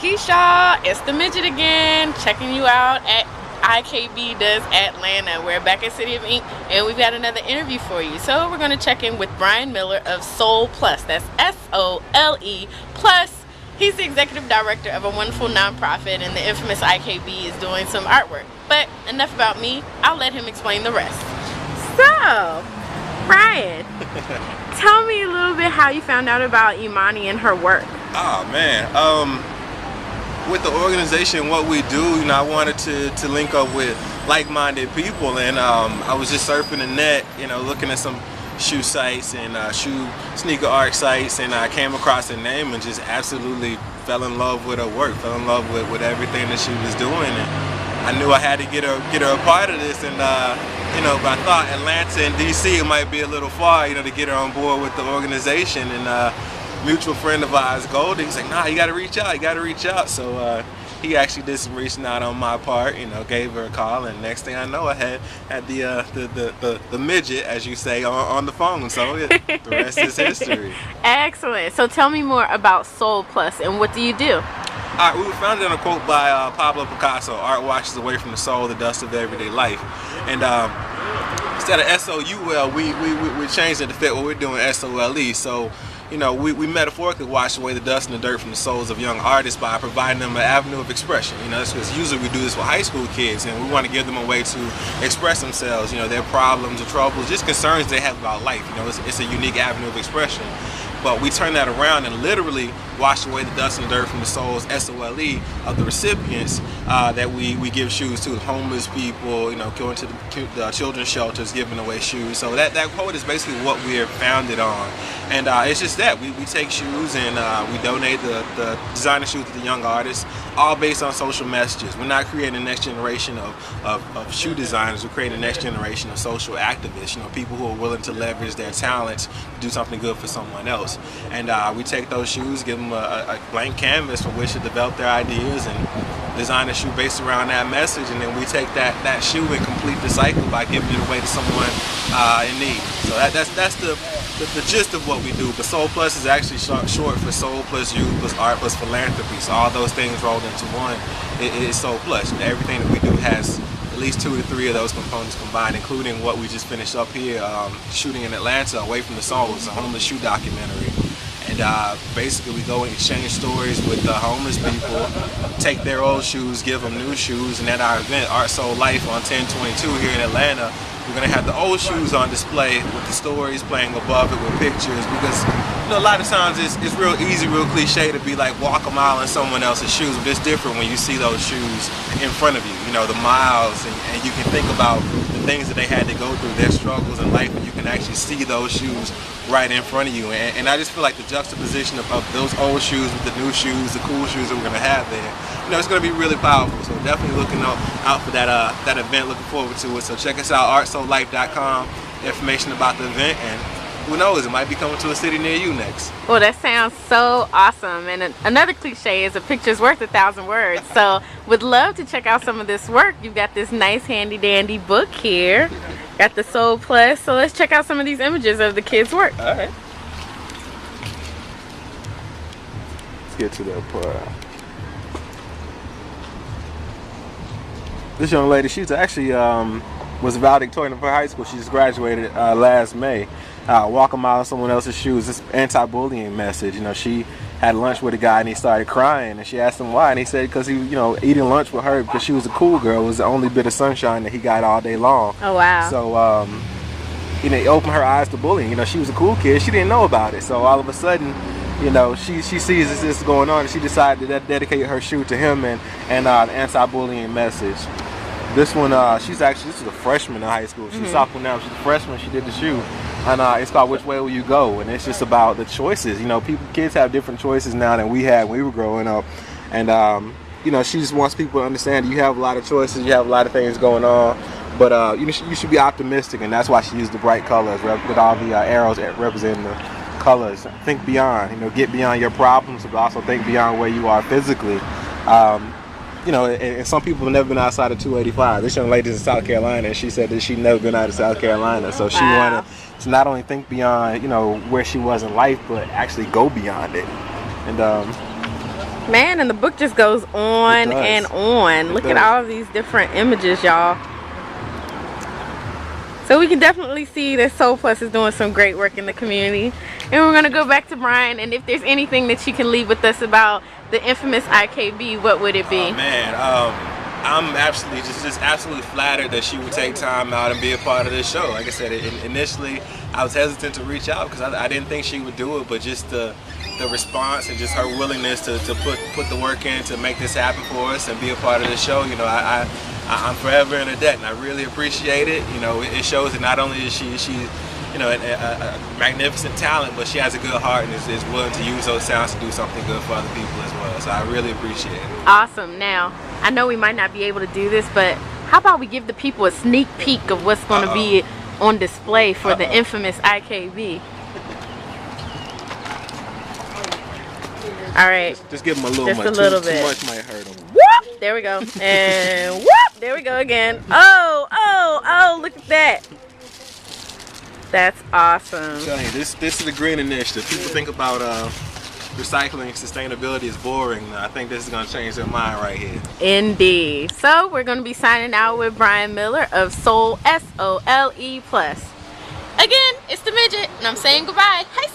Keisha, it's the midget again, checking you out at IKB Does Atlanta. We're back at City of Ink, and we've got another interview for you. So we're going to check in with Brian Miller of SolePLUS. That's SOLE Plus. He's the executive director of a wonderful nonprofit, and the infamous IKB is doing some artwork. But enough about me. I'll let him explain the rest. So, Brian, tell me a little bit how you found out about Imani and her work. Oh man, with the organization, what we do, I wanted to link up with like-minded people, and I was just surfing the net, looking at some shoe sites and sneaker art sites, and I came across her name and just absolutely fell in love with her work, fell in love with everything that she was doing, and I knew I had to get her a part of this, and but I thought Atlanta and DC, it might be a little far, to get her on board with the organization, and mutual friend of ours, Goldie, he's like, nah, you gotta reach out, so he actually did some reaching out on my part, gave her a call, and next thing I know, I had the midget, as you say, on the phone, so the rest is history. Excellent. So tell me more about SolePLUS, and what do you do? Alright, we were founded on a quote by Pablo Picasso: "Art washes away from the soul the dust of everyday life." And instead of SOUL, we changed it to fit what we're doing, SOLE. So, we metaphorically wash away the dust and the dirt from the souls of young artists by providing them an avenue of expression. That's because usually we do this for high school kids, and we want to give them a way to express themselves, their problems or troubles, just concerns they have about life. It's a unique avenue of expression. But we turn that around and literally wash away the dust and dirt from the souls, SOLE, of the recipients that we give shoes to. Homeless people, going to the children's shelters, giving away shoes. So that quote is basically what we are founded on. And it's just that. We take shoes and we donate the designer shoes to the young artists, all based on social messages. We're not creating the next generation of shoe designers. We're creating the next generation of social activists, people who are willing to leverage their talents to do something good for someone else. And we take those shoes, give them a blank canvas from which to develop their ideas and design a shoe based around that message, and then we take that shoe and complete the cycle by giving it away to someone in need. So that's the gist of what we do. But SolePLUS is actually short for Soul plus Youth plus Art plus Philanthropy. So all those things rolled into one is SolePLUS. Everything that we do has at least 2 to 3 of those components combined, including what we just finished up here, shooting in Atlanta, Away from the Soul. It's a homeless shoe documentary. And basically we go and exchange stories with the homeless people, take their old shoes, give them new shoes, and at our event, Art Soul Life on 10/22 here in Atlanta, we're going to have the old shoes on display with the stories playing above it with pictures, because a lot of times it's real easy, real cliche to be like walk a mile in someone else's shoes, but it's different when you see those shoes in front of you, the miles, and you can think about the things that they had to go through, their struggles in life, and you can actually see those shoes right in front of you. And I just feel like the juxtaposition of those old shoes with the new shoes, the cool shoes that we're going to have there, it's going to be really powerful. So definitely looking out for that event, looking forward to it. So check us out, artsoullife.com, information about the event, and who knows, it might be coming to a city near you next. Well, that sounds so awesome. And another cliche is a picture's worth 1,000 words. So would love to check out some of this work. You've got this nice handy dandy book here. Got the SolePLUS. So let's check out some of these images of the kids' work. All right. Let's get to that part. This young lady, she's actually was valedictorian of her high school. She just graduated last May. Walk a mile in someone else's shoes. This anti-bullying message. She had lunch with a guy and he started crying, and she asked him why, and he said because he, eating lunch with her because she was a cool girl was the only bit of sunshine that he got all day long. Oh wow. So it opened her eyes to bullying. She was a cool kid. She didn't know about it. So all of a sudden, she sees this going on, and she decided to dedicate her shoe to him and the anti-bullying message. This one, this is a freshman in high school. She's a sophomore now. She's a freshman. She did the shoe, and it's called "Which Way Will You Go?" And it's just about the choices. Kids have different choices now than we had when we were growing up, and she just wants people to understand you have a lot of choices. You have a lot of things going on, but you should be optimistic, and that's why she used the bright colors with all the arrows representing the colors. Think beyond. Get beyond your problems, but also think beyond where you are physically. And some people have never been outside of 285. This young lady's in South Carolina, and she said that she'd never been out of South Carolina. So she wanted to not only think beyond, where she was in life, but actually go beyond it. And Man, and the book just goes on and on. Look at all these different images, y'all. So we can definitely see that SolePLUS is doing some great work in the community. And we're going to go back to Brian, and if there's anything that you can leave with us about the infamous IKB, what would it be? Oh, man, I'm absolutely just absolutely flattered that she would take time out and be a part of this show. Like I said, initially I was hesitant to reach out because I didn't think she would do it, but just the response and just her willingness to put the work in to make this happen for us and be a part of the show, you know, I'm forever in her debt, and I really appreciate it. You know, it shows that not only is she you know, a magnificent talent, but she has a good heart and is willing to use those sounds to do something good for other people as well. So I really appreciate it. Awesome. Now, I know we might not be able to do this, but how about we give the people a sneak peek of what's going to be on display for the infamous IKB? All right. Just give them a little just much. A little too bit. Much might hurt them. Whoop! There we go. And whoop! There we go again. Oh, oh, oh! Look at that. That's awesome. I'm telling you, this is the green initiative. People think about recycling and sustainability is boring. I think this is going to change their mind right here. Indeed. So we're going to be signing out with Brian Miller of SolePLUS. Again, it's the midget, and I'm saying goodbye. Hi,